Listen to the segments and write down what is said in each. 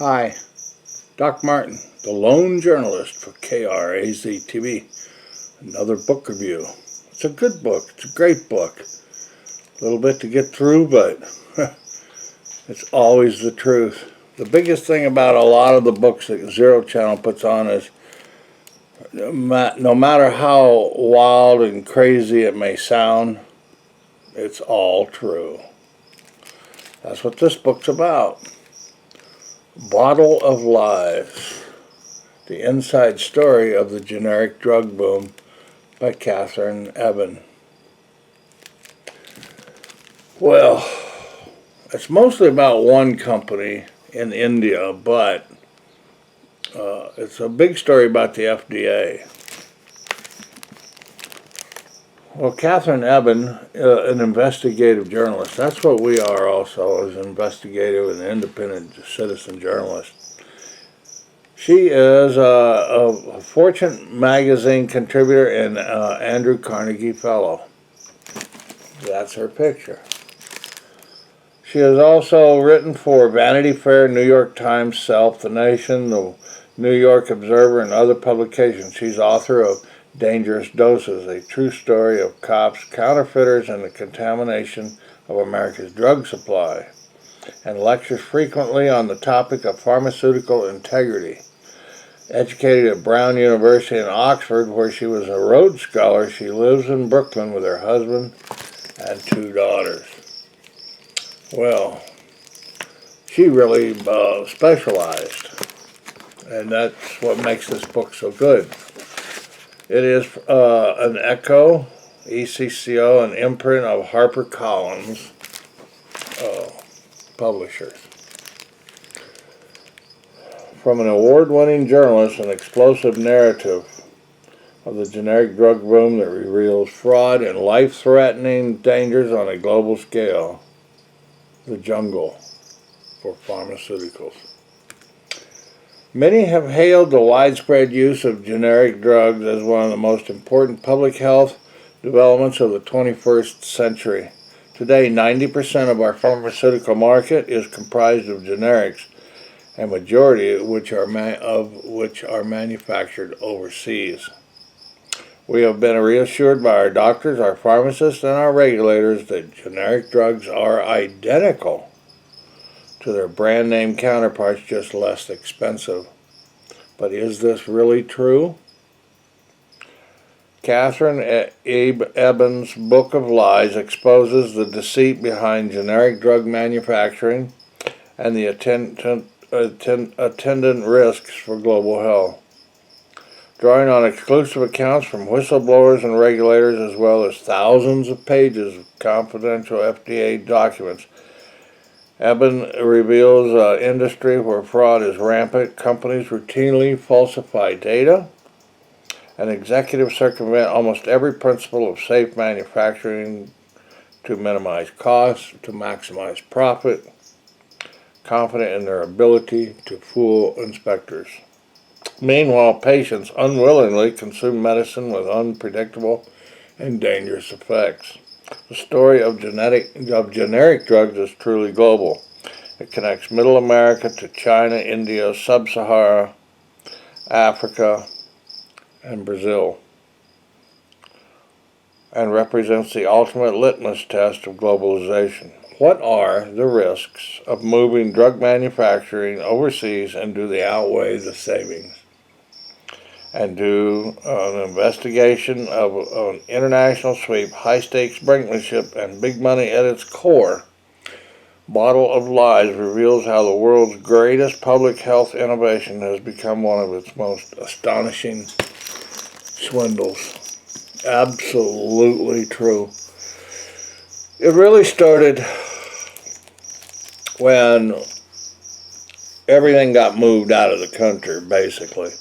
Hi, Doc Martin, the lone journalist for KRAZ-TV. Another book review. It's a good book. It's a great book. A little bit to get through, but it's always the truth. The biggest thing about a lot of the books that Zero Channel puts on is no matter how wild and crazy it may sound, it's all true. That's what this book's about. Bottle of Lies, the inside story of the generic drug boom by Katherine Eban. Well, it's mostly about one company in India, but it's a big story about the FDA. Well, Katherine Eban, an investigative journalist, that's what we are also, as investigative and independent citizen journalists. She is a Fortune magazine contributor and Andrew Carnegie Fellow. That's her picture. She has also written for Vanity Fair, New York Times, Self, The Nation, the New York Observer, and other publications. She's author of Dangerous Doses, a true story of cops, counterfeiters, and the contamination of America's drug supply, and lectures frequently on the topic of pharmaceutical integrity. Educated at Brown University in Oxford, where she was a Rhodes Scholar, she lives in Brooklyn with her husband and 2 daughters. Well, she really specialized, and that's what makes this book so good. It is an Echo, ECCO, an imprint of HarperCollins publishers. From an award-winning journalist, an explosive narrative of the generic drug boom that reveals fraud and life-threatening dangers on a global scale. The jungle for pharmaceuticals. Many have hailed the widespread use of generic drugs as one of the most important public health developments of the 21st century. Today, 90% of our pharmaceutical market is comprised of generics, a majority of which are manufactured overseas. We have been reassured by our doctors, our pharmacists, and our regulators that generic drugs are identical to their brand name counterparts, just less expensive. But is this really true? Katherine Eban's Book of Lies exposes the deceit behind generic drug manufacturing and the attendant risks for global health. Drawing on exclusive accounts from whistleblowers and regulators, as well as thousands of pages of confidential FDA documents, Eban reveals an industry where fraud is rampant, companies routinely falsify data, and executives circumvent almost every principle of safe manufacturing to minimize costs, to maximize profit, confident in their ability to fool inspectors. Meanwhile, patients unwillingly consume medicine with unpredictable and dangerous effects. The story of generic drugs is truly global. It connects Middle America to China, India, Sub-Sahara, Africa, and Brazil, and represents the ultimate litmus test of globalization. What are the risks of moving drug manufacturing overseas, and do they outweigh the savings? And do an investigation of an international sweep, high-stakes brinkmanship, and big money at its core. Bottle of Lies reveals how the world's greatest public health innovation has become one of its most astonishing swindles. Absolutely true. It really started when everything got moved out of the country, basically.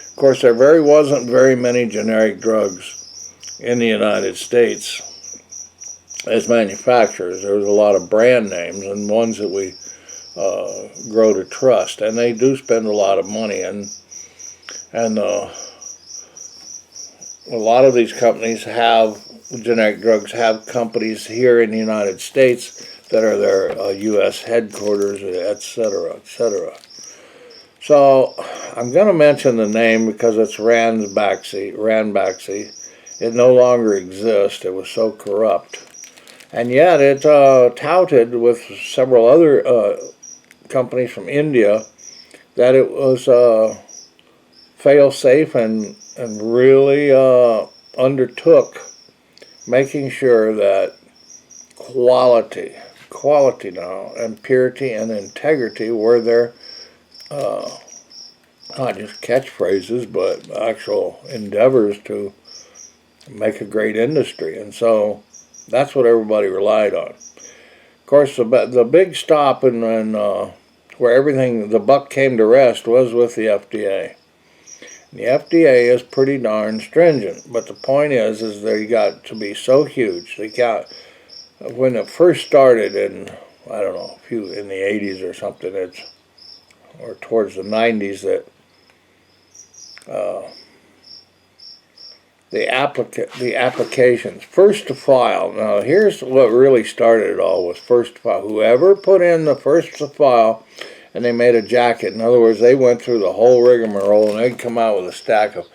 Of course, there wasn't very many generic drugs in the United States as manufacturers. There was a lot of brand names and ones that we grow to trust, and they do spend a lot of money. And a lot of these companies generic drugs have companies here in the United States that are their U.S. headquarters, etc., etc. So I'm going to mention the name because it's Ranbaxy. It no longer exists. It was so corrupt. And yet it touted with several other companies from India that it was fail-safe and really undertook making sure that quality now, and purity and integrity were their not just catchphrases, but actual endeavors to make a great industry. And so that's what everybody relied on. Of course, the big stop and where everything, the buck came to rest was with the FDA. And the FDA is pretty darn stringent, but the point is they got to be so huge. They got, when it first started in, I don't know, in the 80s or something, or towards the 90s, that the applications first to file. Now here's what really started it all, was first to file. Whoever put in the first to file, and they made a jacket. In other words, they went through the whole rigmarole, and they'd come out with a stack of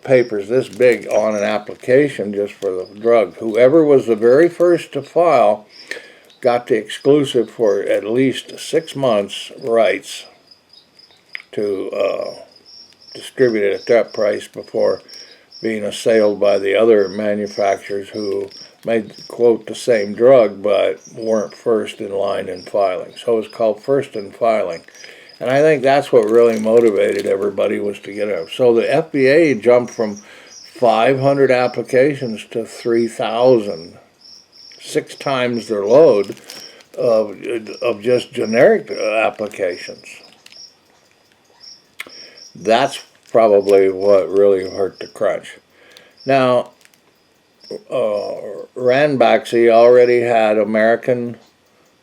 papers this big on an application just for the drug. Whoever was the very first to file got the exclusive for at least 6 months rights to distribute it at that price before being assailed by the other manufacturers who made, quote, the same drug but weren't first in line in filing. So it's called first in filing. And I think that's what really motivated everybody, was to get it. So the FDA jumped from 500 applications to 3,000, 6 times their load of just generic applications. That's probably what really hurt the crunch. Now, Ranbaxy already had American,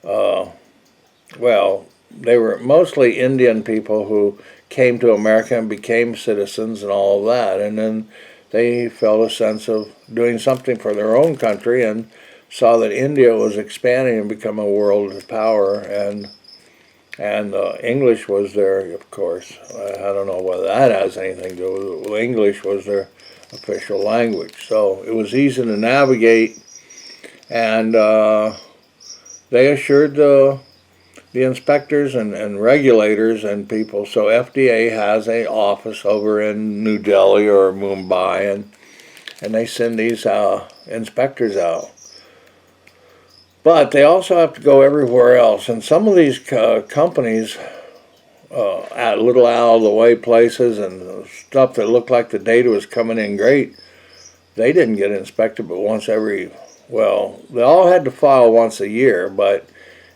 well, they were mostly Indian people who came to America and became citizens and all of that, and then they felt a sense of doing something for their own country and saw that India was expanding and become a world power, and English was there, of course. I don't know whether that has anything to do with it. English was their official language, so it was easy to navigate, and they assured the inspectors and regulators and people. So FDA has an office over in New Delhi or Mumbai, and they send these inspectors out. But they also have to go everywhere else, and some of these companies at little out of the way places and stuff that looked like the data was coming in great, they didn't get inspected but once every, well, they all had to file once a year, but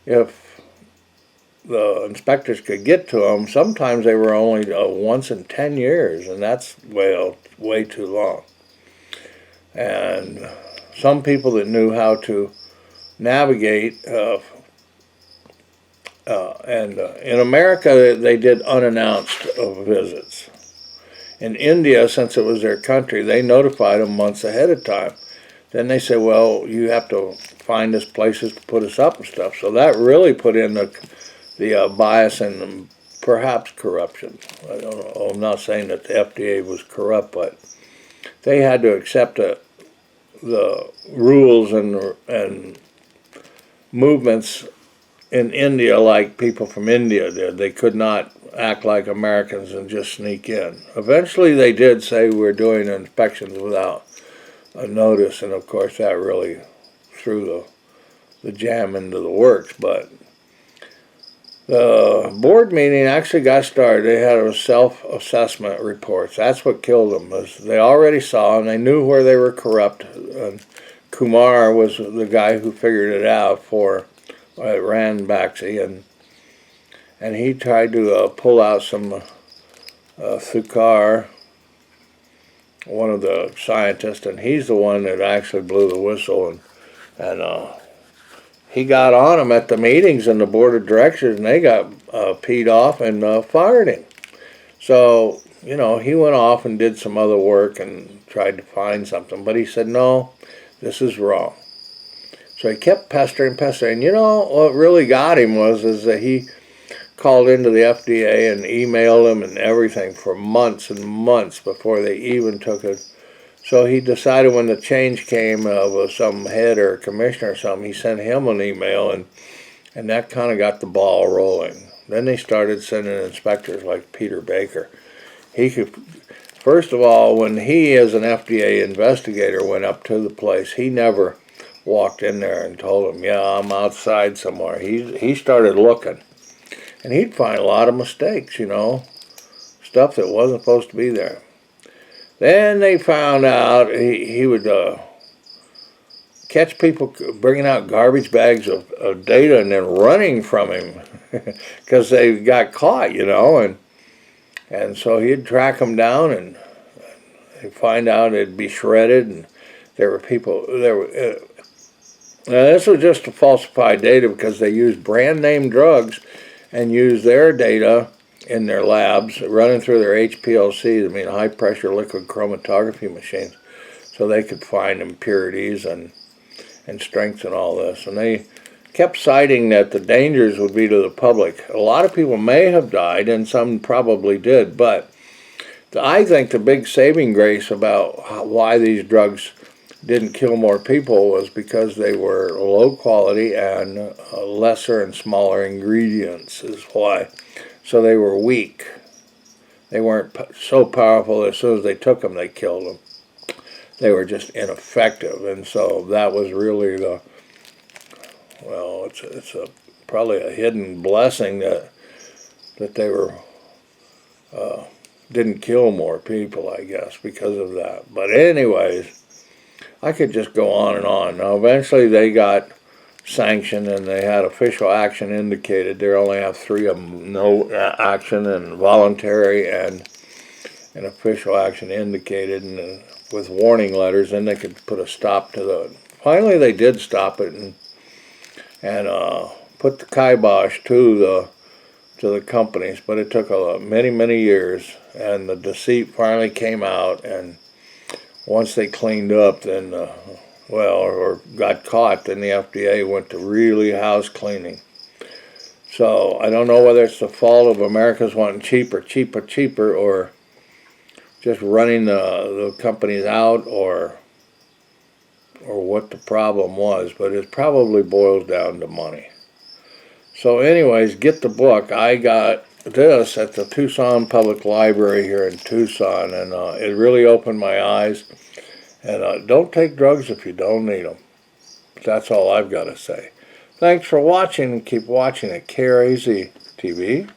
if the inspectors could get to them, sometimes they were only once in 10 years, and that's way too long. And some people that knew how to navigate, and in America they did unannounced visits. In India, since it was their country, they notified them months ahead of time. Then they said, well, you have to find us places to put us up and stuff. So that really put in the bias and perhaps corruption. I don't know. I'm not saying that the FDA was corrupt, but they had to accept the rules and movements in India like people from India did. They could not act like Americans and just sneak in. Eventually they did say we're doing inspections without a notice, and of course that really threw the jam into the works. But the board meeting actually got started. They had a self-assessment reports. That's what killed them. Was they already saw and they knew where they were corrupt. And Kumar was the guy who figured it out for Ranbaxy, and he tried to pull out some Thukar, one of the scientists, and he's the one that actually blew the whistle, and he got on him at the meetings and the board of directors, and they got peed off and fired him. So, you know, he went off and did some other work and tried to find something, but he said, no, this is wrong. So he kept pestering. You know, what really got him is that he called into the FDA and emailed them and everything for months and months before they even took it. So he decided when the change came with some head or commissioner or something, he sent him an email, and that kind of got the ball rolling. Then they started sending inspectors like Peter Baker. He could, first of all, when he as an FDA investigator went up to the place, he never walked in there and told them, yeah, I'm outside somewhere. He started looking, and he'd find a lot of mistakes, you know, stuff that wasn't supposed to be there. Then they found out he would catch people bringing out garbage bags of data and then running from him because they got caught, you know, and so he'd track them down and they'd find out it'd be shredded, and there were people, now this was just to falsify data because they used brand name drugs and used their data in their labs running through their HPLCs, I mean high pressure liquid chromatography machines, so they could find impurities and strengths and all this. And they kept citing that the dangers would be to the public. A lot of people may have died, and some probably did, but I think the big saving grace about why these drugs didn't kill more people was because they were low quality and lesser and smaller ingredients is why. So they were weak. They weren't so powerful as soon as they took them, they killed them. They were just ineffective, and so that was really the, well, it's probably a hidden blessing that they were didn't kill more people, I guess, because of that. But anyways, I could just go on and on. Now eventually they got sanctioned and they had official action indicated. They only have 3 of them: no action and voluntary and an official action indicated, and with warning letters. Then they could put a stop to the. Finally, they did stop it and put the kibosh to the companies, but it took many years, and the deceit finally came out. And once they cleaned up, then or got caught, then the FDA went to really house cleaning. So I don't know whether it's the fault of America's wanting cheaper, or just running the companies out, or what the problem was, but it probably boils down to money. So anyways, get the book. I got this at the Tucson Public Library here in Tucson, and it really opened my eyes. And don't take drugs if you don't need them. That's all I've got to say. Thanks for watching, and keep watching at KRAZ TV.